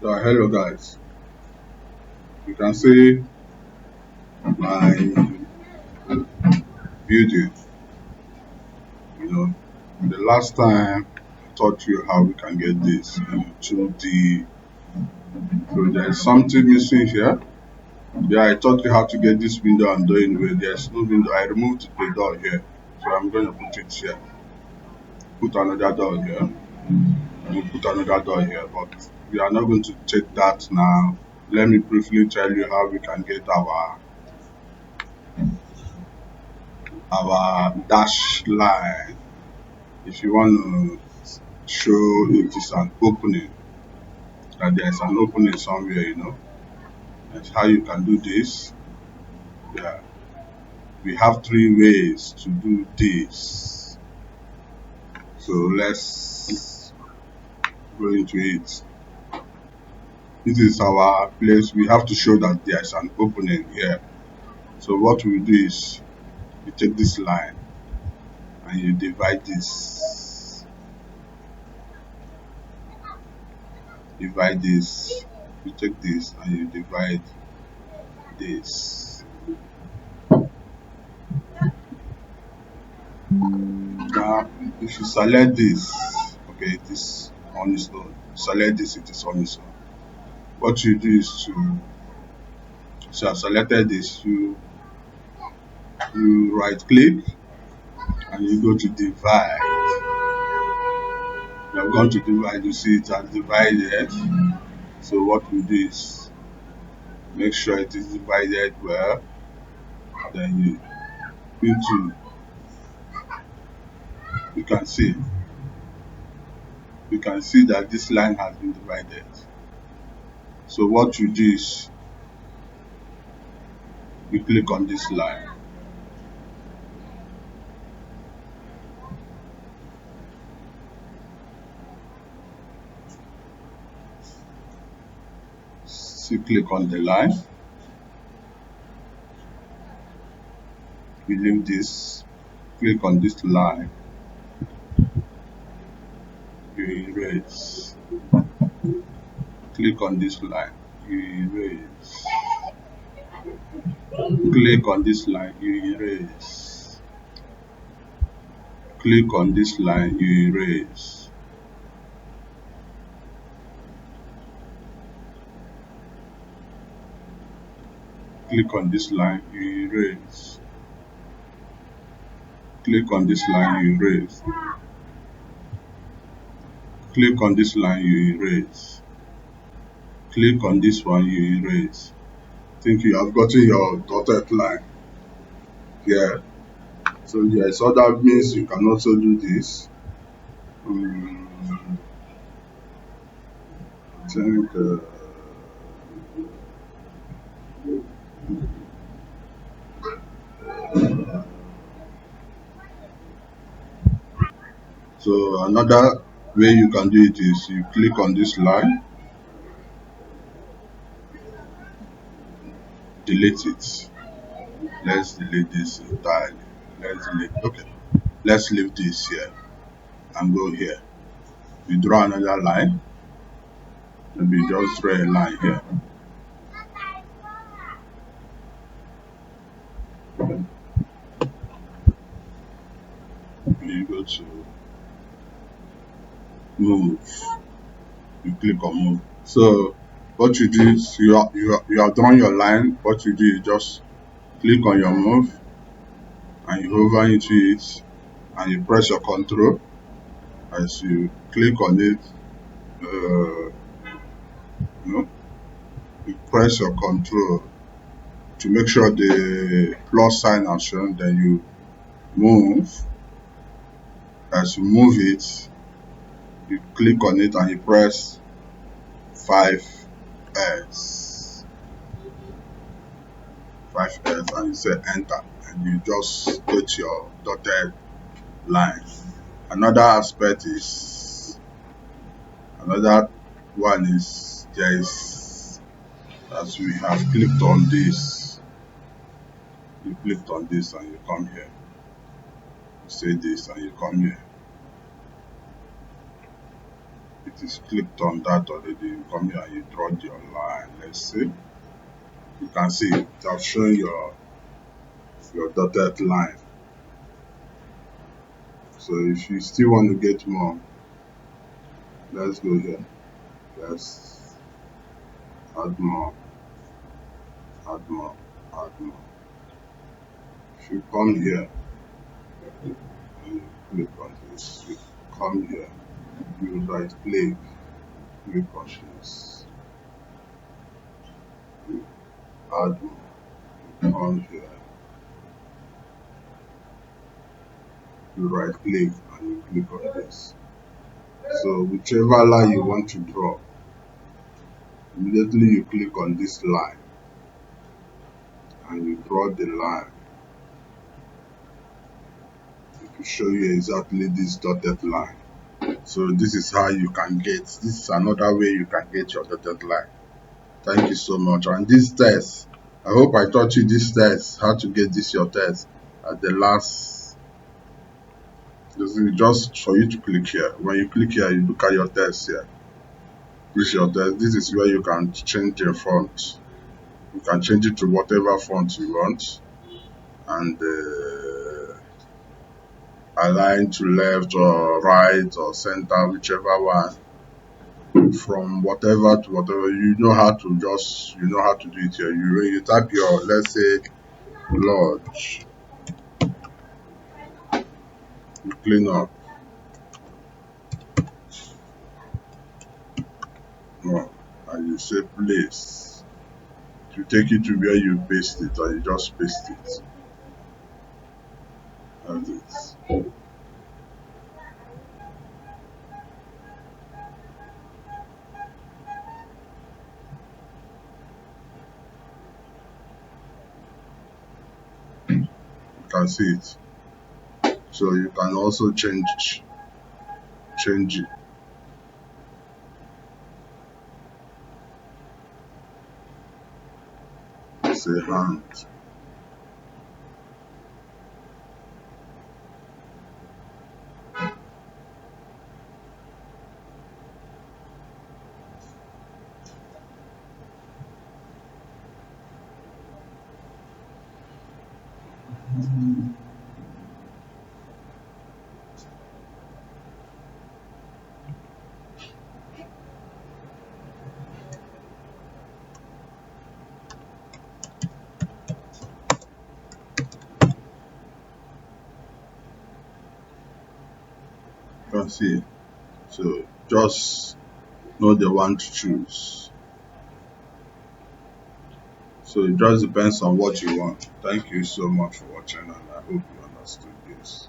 Hello guys, you can see my building. The last time I taught you how we can get this into the, so there's something missing here. Yeah, I taught you how to get this window and door anyway. There's no window. I removed the door here, so I'm going to put it here. Put another door here. And put another door here, but we are not going to take that now. Let me briefly tell you how we can get our dash line. If you want to show it is an opening, that there's an opening somewhere. That's how you can do this. Yeah, we have three ways to do this, so let's go into it. This is our place. We have to show that there's an opening here. So what we do is you take this line and you divide this, you take this and you divide this. Now if you select this, okay, it is on its own. Select this, it is on its own. What you do is so I selected this, you right click and you go to divide. You are going to divide, you see it has divided. So what we do is make sure it is divided well, then you can see that this line has been divided. So what you do is you click on this line, so you click on the line, you leave this, click on this line, you erase, click on this line, you erase, click on this line, you erase, click on this line, you erase, click on this line, you erase, click on this line, you erase, click on this line, you erase, click on this one, you erase. I think you have gotten your dotted line here. So yes, so that means you can also do this. I think so another way you can do it is you click on this line, delete it. Let's delete this entirely. Let's leave this here and go here. You draw another line, maybe just draw a line here. You go to move, you click on move. So what you do is you have drawn your line. What you do is just click on your move and you hover into it and you press your control. As you click on it, you press your control to make sure the plus sign is shown, then you move. As you move it, you click on it and you press 5S and you say enter, and you just get your dotted line. Another one is there is, as we have clicked on this, you clicked on this and you come here, you say this and you come here, you it is clicked on that already, you come here and you draw your line. Let's see. You can see it has shown your dotted line. So if you still want to get more, let's go here. Let's add more, add more, add more. If you come here and you click on this, you come here, you right click, click on this, you add more, you come here, you right click and you click on this. So whichever line you want to draw, immediately you click on this line and you draw the line. It will show you exactly this dotted line. So this is how you can get, this is another way you can get your dotted line. Thank you so much. And this test, I hope I taught you this test, how to get this your test at the last. This is just for you to click here. When you click here, you look at your test here. This is your test. This is where you can change your font. You can change it to whatever font you want, and align to left or right or center, whichever one. From whatever to whatever, you know how to do it here. You type your, let's say, lodge, you clean up, and you say place. To take it to where you paste it, and you just paste it. That's it. You can see it. So you can also change it. Say hand. You can see it. So just know the one to choose. So it just depends on what you want. Thank you so much for watching, and I hope you understood this.